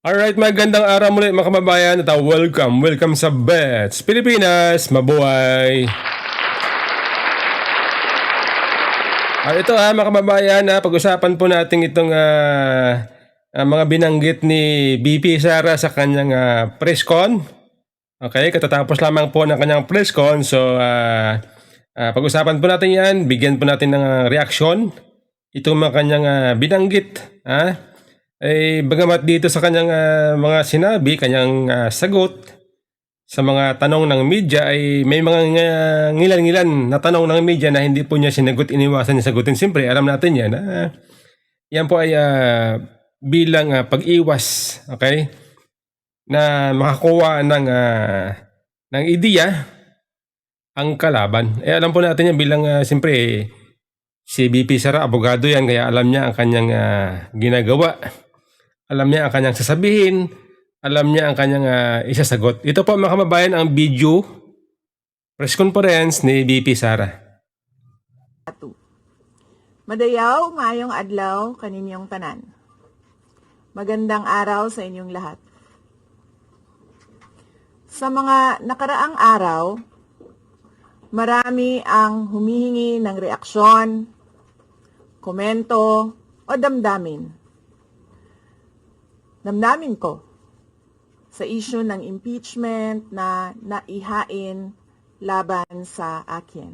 Alright, magandang araw muli mga kababayan at welcome sa Bets Pilipinas, mabuhay! Ito mga kababayan, pag-usapan po natin itong mga binanggit ni BP Sara sa kanyang press con. Okay, katatapos lamang po ng kanyang press con, so pag-usapan po natin yan, bigyan po natin ng reaksyon itong mga kanyang binanggit. Bagamat dito sa kanyang mga sinabi, kanyang sagot sa mga tanong ng media ay may mga ngilan-ngilan na tanong ng media na hindi po niya sinagot, iniwasan niya sagutin. Siyempre, alam natin yan. Yan po ay bilang pag-iwas, okay? Na makakuha ng ideya ang kalaban. Alam po natin yan bilang siyempre si BP Sara, abogado yan, kaya alam niya ang kanyang ginagawa. Alam niya ang kanyang sasabihin, alam niya ang kanyang isasagot. Ito po mga kababayan ang video press conference ni BP Sara. Madayaw, mayong adlaw, kaninyong tanan. Magandang araw sa inyong lahat. Sa mga nakaraang araw, marami ang humihingi ng reaksyon, komento, o damdamin. Damdamin ko sa issue ng impeachment na naihain laban sa akin.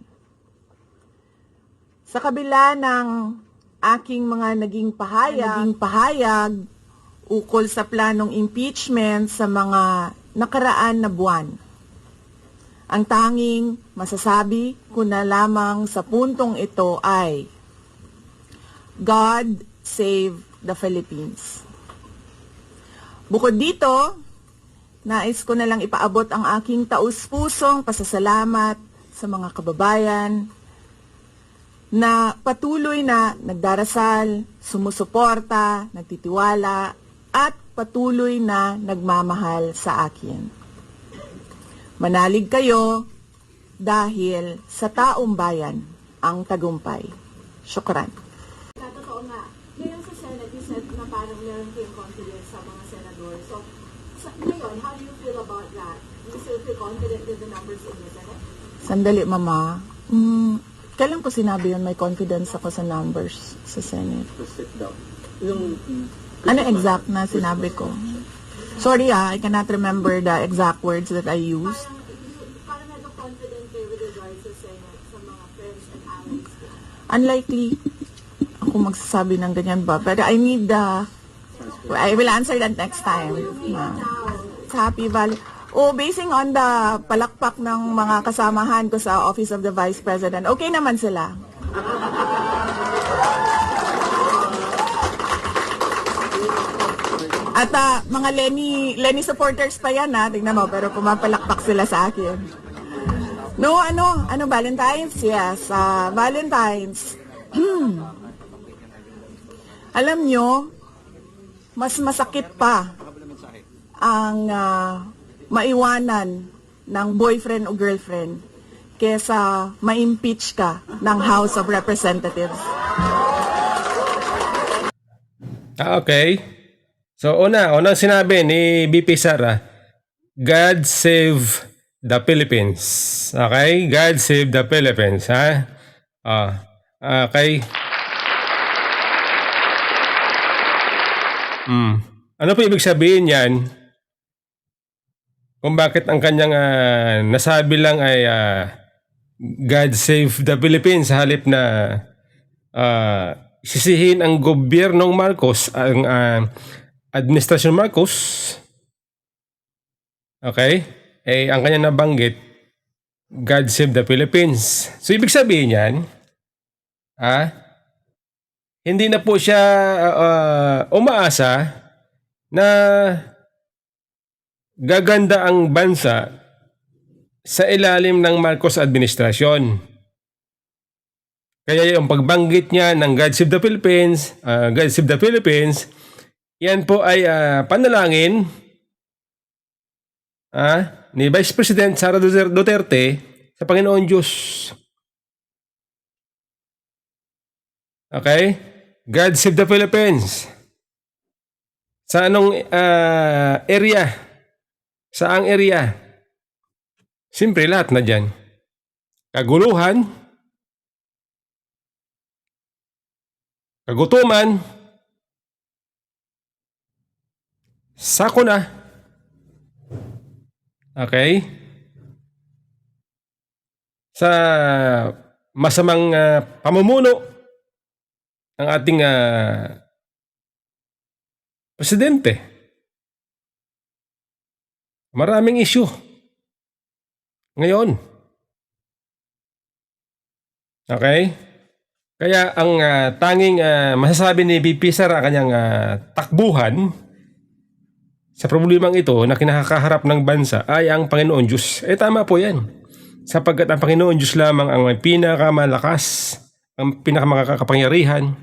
Sa kabila ng aking mga naging pahayag ukol sa planong impeachment sa mga nakaraan na buwan, ang tanging masasabi ko na lamang sa puntong ito ay God save the Philippines. Bukod dito, nais ko na lang ipaabot ang aking taus-pusong pasasalamat sa mga kababayan na patuloy na nagdarasal, sumusuporta, nagtitiwala, at patuloy na nagmamahal sa akin. Manalig kayo dahil sa taong bayan ang tagumpay. Syukran. Totoo nga, ngayon sa Senate, you said na parang meron kayong confidence sa mga senador. So, ngayon, how do you feel about that? Do you still feel confident with the numbers in the Senate? Sandali, Mama. Kailan ko sinabi yun, may confidence ako sa numbers sa Senate? Ano exact na sinabi ko? Sorry I cannot remember the exact words that I used. Parang nag-confident kayo with regards sa Senate, sa mga friends and allies. Unlikely ako magsasabi ng ganyan ba? Pero I will answer that next time. Happy Valley. Basing on the palakpak ng mga kasamahan ko sa Office of the Vice President, okay naman sila. At mga Lenny supporters pa yan tingnan mo, pero pumapalakpak sila sa akin. No, Valentine's? Yes, Valentine's. Alam nyo, mas masakit pa ang maiwanan ng boyfriend o girlfriend kesa ma-impeach ka ng House of Representatives. Okay. So unang sinabi ni BP Sara, God save the Philippines. Okay? God save the Philippines, ha? Okay. Ano po ibig sabihin yan? Kung bakit ang kanyang nasabi lang ay God save the Philippines halip na sisihin ang gobyernong Marcos, ang administrasyon Marcos. Okay? Ang kanyang nabanggit, God save the Philippines. So ibig sabihin yan, hindi na po siya umaasa na gaganda ang bansa sa ilalim ng Marcos administrasyon. Kaya yung pagbanggit niya ng God Save the Philippines, yan po ay panalangin ni Vice President Sara Duterte sa Panginoon Diyos. Okay? God Save the Philippines. Sa anong area? Saang area? Siyempre, lahat na dyan. Kaguluhan, kagutuman, sakuna, okay? Sa masamang pamumuno ng ating presidente. Maraming issue ngayon. Okay? Kaya ang tanging masasabi ni VP Sara kanyang takbuhan sa problemang ito na kinakaharap ng bansa ay ang Panginoon Diyos. Tama po yan. Sapagkat ang Panginoon Diyos lamang ang may pinakamalakas, ang pinakamakapangyarihan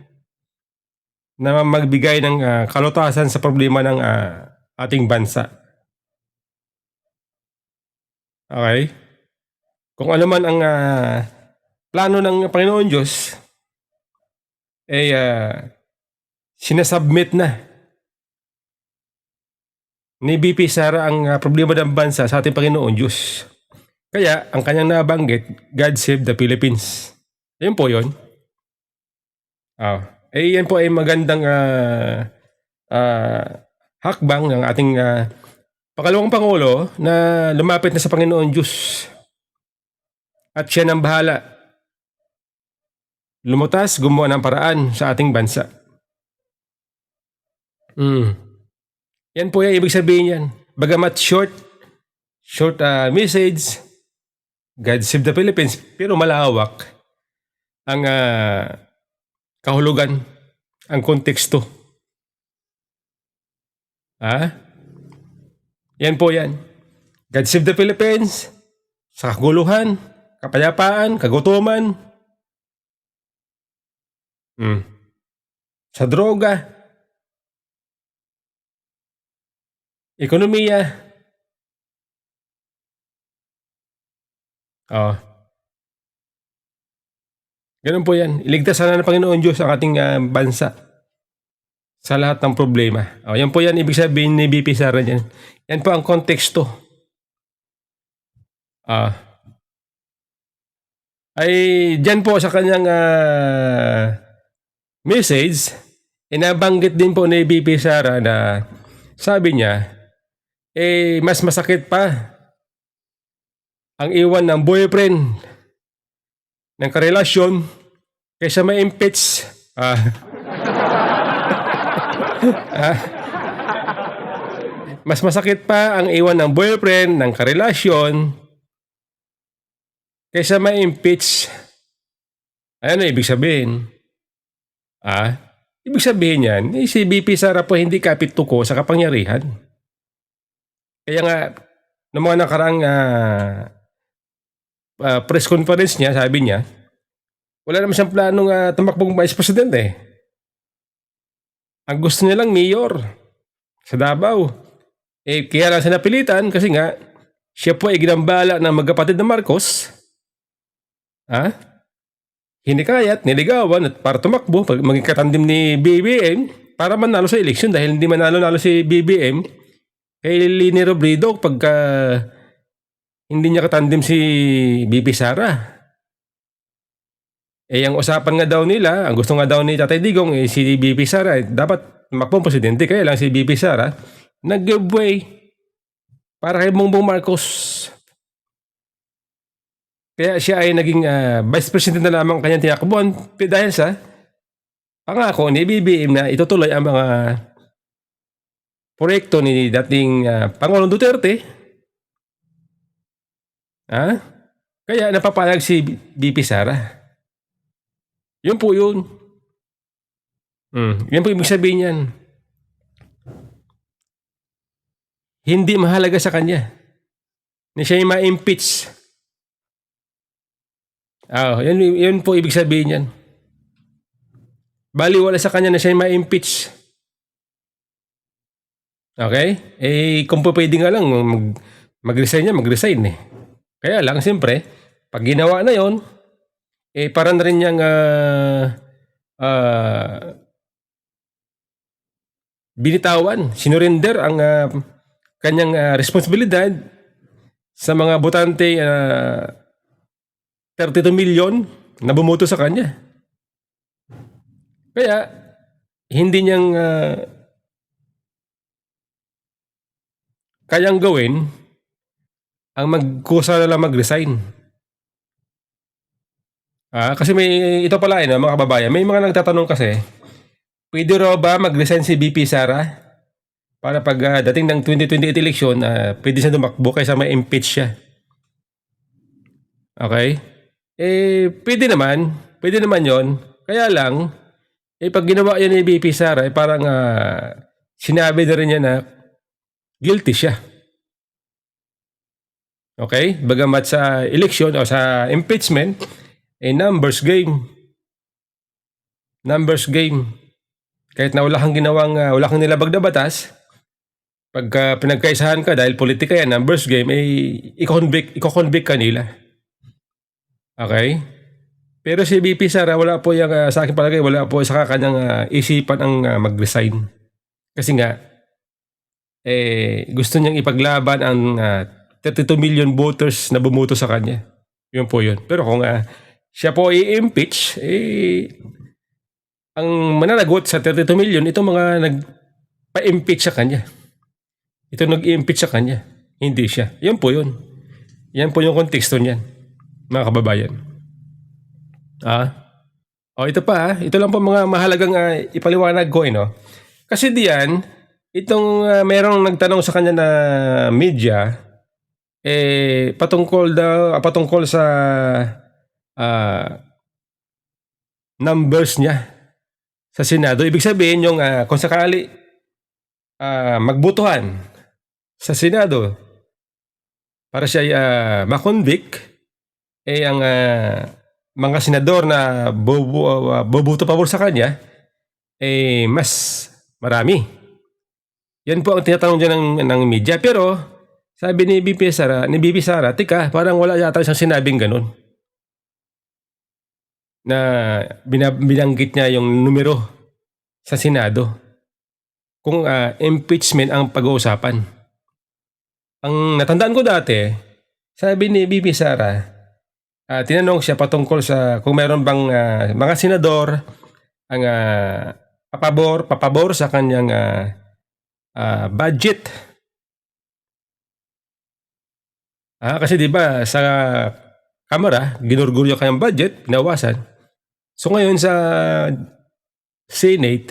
na magbigay ng kalutasan sa problema ng ating bansa. Okay? Kung ano man ang plano ng Panginoon Diyos, sinasubmit na ni VP Sara ang problema ng bansa sa ating Panginoon Diyos. Kaya, ang kanyang nabanggit, God Save the Philippines. Yan po yun. Yan po ay magandang hakbang ng ating pangalawang Pangulo na lumapit na sa Panginoon Diyos. At siya nang bahala. Lumutas, gumawa ng paraan sa ating bansa. Yan po yung ibig sabihin yan. Bagamat short message, God Save the Philippines, pero malawak ang kahulugan, ang konteksto. Yan po yan. God Save the Philippines, sa kaguluhan, kapayapaan, kagutuman, sa droga, ekonomiya. Ganun po yan. Iligtas sana ng Panginoon Diyos ang ating bansa sa lahat ng problema. Yan po yan, ibig sabihin ni VP Sara dyan. Yan po ang konteksto. Ay dyan po sa kanyang message, inabanggit din po ni VP Sara na sabi niya, mas masakit pa ang iwan ng boyfriend ng karelasyon kaysa ma-impeach. Mas masakit pa ang iwan ng boyfriend ng karelasyon kaysa ma-impeach. Ano ibig sabihin? Ibig sabihin yan, si VP Sara po hindi kapit tuko sa kapangyarihan. Kaya nga, noong mga nakaraang press conference niya, sabi niya, wala naman siyang planong tumakbong vice president eh. Ang gusto niya lang mayor sa Davao. Kaya lang siya napilitan kasi nga, siya po ay ginambala ng magkapatid na Marcos. Hinikayat, niligawan at para tumakbo, maging katandim ni BBM para manalo sa eleksyon dahil hindi manalo-nalo si BBM kay Lini Robredo pagka hindi niya katandim si VP Sara. Ang usapan nga daw nila, ang gusto nga daw ni Tatay Digong, si VP Sara, dapat tumakbong presidente, kaya lang si VP Sara nag-giveaway para kay Bongbong Marcos. Kaya siya ay naging vice president na lamang kanyang tinakbuhan dahil sa pangako ni BBM na itutuloy ang mga proyekto ni dating Pangulong Duterte. Kaya napapayag si VP Sara. Yun po yun. Yan po ibig sabihin yan. Hindi mahalaga sa kanya na siya yung ma-impeach. Yan po ibig sabihin yan. Baliwala sa kanya na siya yung ma-impeach. Okay? Kung po pwede nga lang mag-resign niya, mag-resign eh. Kaya lang, siyempre, pag ginawa na yon, para na rin niyang binitawan, sinurrender ang kanyang responsibilidad sa mga botante 32 million na bumoto sa kanya. Kaya hindi niyang kayang gawin ang magkusa na lang mag-resign. Kasi may ito pala mga kababayan, may mga nagtatanong kasi, pwede raw ba mag-resign si BP Sara para pag dating ng 2028 election, pwede siya tumakbo kaysa may impeach siya. Okay? Pwede naman yon. Kaya lang, pag ginawa yan ni BP Sara, parang sinabi na rin niya na guilty siya. Okay? Bagamat sa election o sa impeachment, numbers game. Numbers game. Kahit na wala kang nilabag na batas, pagka pinagkaisahan ka dahil politika yan, numbers game, i-convict ka nila. Okay? Pero si BP Sara, wala po yung, sa akin palagay, wala po sa kanyang isipan ang mag-resign. Kasi nga, gusto niyang ipaglaban ang 32 million voters na bumoto sa kanya. Yun po yun. Pero kung siya po i-impeach, ang mananagot sa 32 million, itong mga nagpa-impeach sa kanya. Ito nag-i-impeach sa kanya. Hindi siya. Yan po yun. Yan po yung konteksto niyan, mga kababayan. Ito pa. Ito lang po mga mahalagang ipaliwanag ko. Kasi diyan, itong merong nagtanong sa kanya na media, patungkol sa numbers niya sa Senado. Ibig sabihin yung kung sakali magbutuhan sa Senado para siya makonvict, ang mga senador na boboto pabor sa kanya mas marami. Yan po ang tinatanong dyan ng media. Pero sabi ni BP Sara, tika, parang wala yata siyang sinabing ganun. Na binanggit niya yung numero sa Senado kung impeachment ang pag-uusapan. Ang natandaan ko dati, sabi ni BP Sara, tinanong siya patungkol sa kung meron bang mga senador ang papabor sa kanyang budget. Kasi di ba sa Kamara, ginurgulyo kanyang budget, pinawasan. So ngayon sa Senate,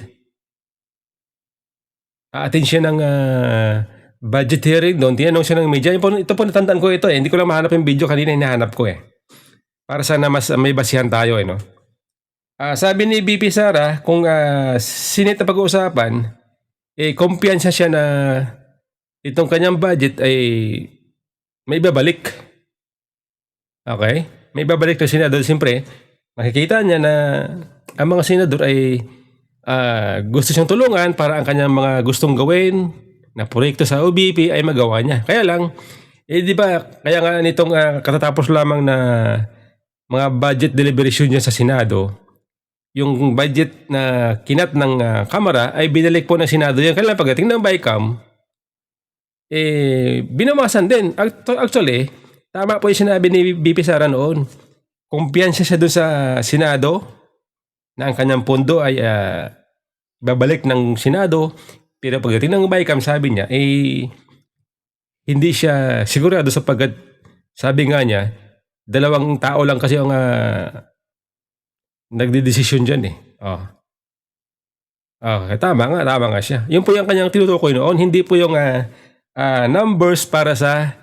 aatin siya ng budget hearing doon. Tinanong siya ng media. Ito po natandaan ko ito. Hindi ko lang mahanap yung video kanina, hinahanap ko para sana mas may basihan tayo. Sabi ni BP Sara, kung Senate na pag-uusapan, kumpiyansa siya na itong kanyang budget ay may babalik. Okay? May babalik na senador. Siyempre, makikita niya na ang mga senador ay gusto siyang tulungan para ang kanyang mga gustong gawin na proyekto sa OBP ay magawa niya. Kaya lang, di ba, kaya nga nitong katatapos lamang na mga budget deliberation niya sa Senado, yung budget na kinat ng Kamara ay binalik po ng Senado yan. Kaya lang pagdating ng BICAM, binamasan din. Actually, tama po yung sinabi ni BP Sara noon. Kumpiyansa siya doon sa Senado na ang kanyang pondo ay babalik ng Senado. Pero pagdating ng BICAM, sabi niya, hindi siya sigurado sapagkat sabi nga niya, 2 tao lang kasi ang nagdedesisyon dyan tama nga siya. Yun po yung kanyang tinutukoy noon. Hindi po yung numbers para sa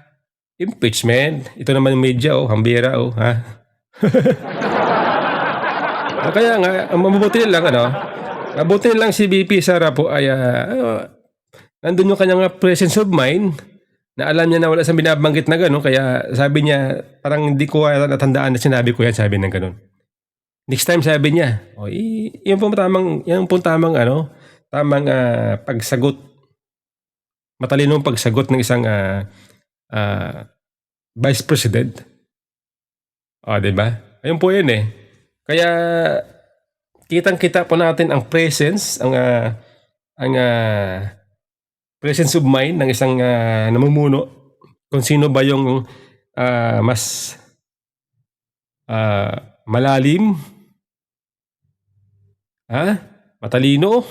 impeachment. Ito naman yung media, hambira, kaya nga, mabuti lang si BP Sara po ay nandun yung kanyang presence of mind na alam niya na wala sa binabanggit na gano'n. Kaya sabi niya, parang hindi ko natandaan na sinabi ko yan, sabi ng gano'n. Next time sabi niya, yun po tamang pagsagot. Matalinong pagsagot ng isang Vice President. Diba? Ayun po yun Kaya kitang-kita po natin ang presence, ang ang presence of mind ng isang namumuno, kung sino ba yung mas malalim, matalino,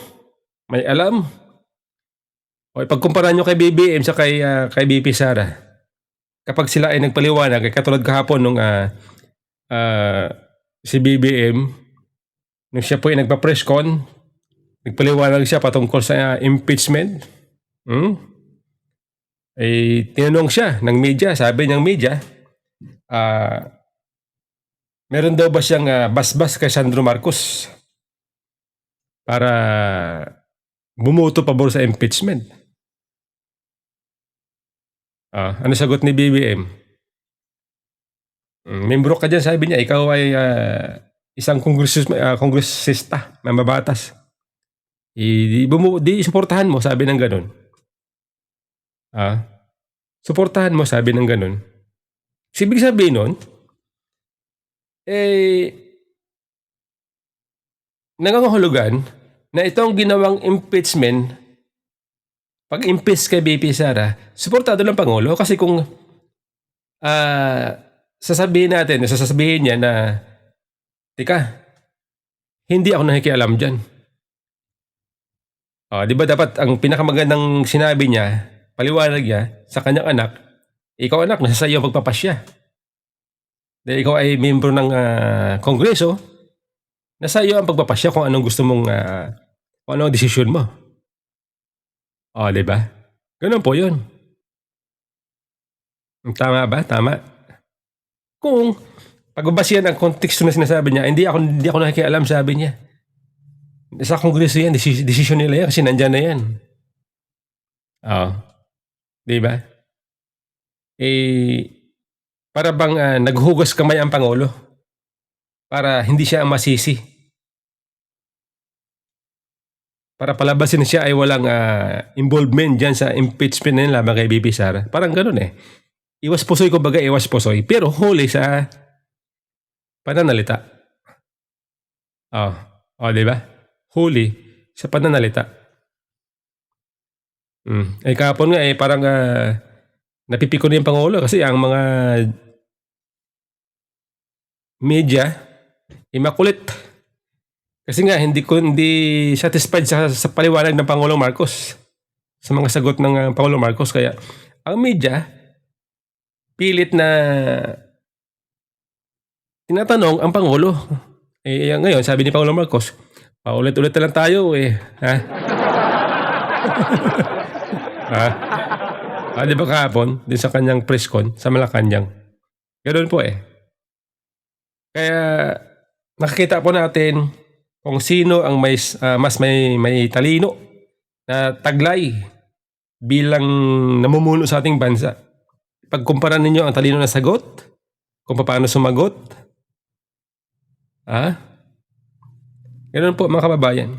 may alam. O ipagkumpara nyo kay BBM sa kay BP Sara. Kapag sila ay nagpaliwanag, katulad kahapon nung si BBM, nung siya po ay nagpa-press con, nagpaliwanag siya patungkol sa impeachment. Tinanong siya ng media, sabi niyang media, meron daw ba siyang basbas kay Sandro Marcos para bumoto pabor sa impeachment? Ano sagot ni BBM? Membro ka dyan, sabi niya, ikaw ay isang kongresista, mababatas. Di suportahan mo, sabi ng ganun. Suportahan mo, sabi ng ganun. Ibig sabihin nun, nangangahulugan na itong ginawang impeachment, pag-impeach kay BP Sara, suportado ng Pangulo. Kasi kung sasabihin niya na, tika, hindi ako nakikialam dyan. Di ba dapat ang pinakamagandang sinabi niya, paliwanag niya sa kanyang anak, ikaw anak, nasa iyo ang pagpapasya. Dahil ikaw ay membro ng Kongreso, nasa iyo ang pagpapasya kung anong gusto mong, kung anong desisyon mo. Di ba? Ganun po yun. Tama ba? Tama. Kung pagbabasihan ang konteksto na sinasabi niya, hindi ako nakikialam, sabi niya. Sa Kongreso yan, desisyon nila yan kasi nandyan na yan. Di ba? Para bang naghugas kamay ang Pangulo para hindi siya ang masisi. Para palabasin siya ay walang involvement dyan sa impeachment na yun laban kay BP Sara. Parang ganun eh. Iwas pusoy, kumbaga iwas pusoy. Pero huli sa pananalita. Di ba? Huli sa pananalita. Kahapon nga parang napipiko na yung Pangulo kasi ang mga media makulit. Kasi nga hindi satisfied sa paliwanag ng Pangulong Marcos sa mga sagot ng Pangulong Marcos. Kaya ang media pilit na tinatanong ang Pangulo. Ngayon sabi ni Pangulong Marcos, paulit-ulit na lang tayo di ba kahapon din sa kanyang press con sa Malacanang? Ganoon po Kaya nakikita po natin kung sino ang mas may talino na taglay bilang namumuno sa ating bansa. Pagkumpara ninyo ang talino na sagot, kung paano sumagot. Ganoon po mga kababayan.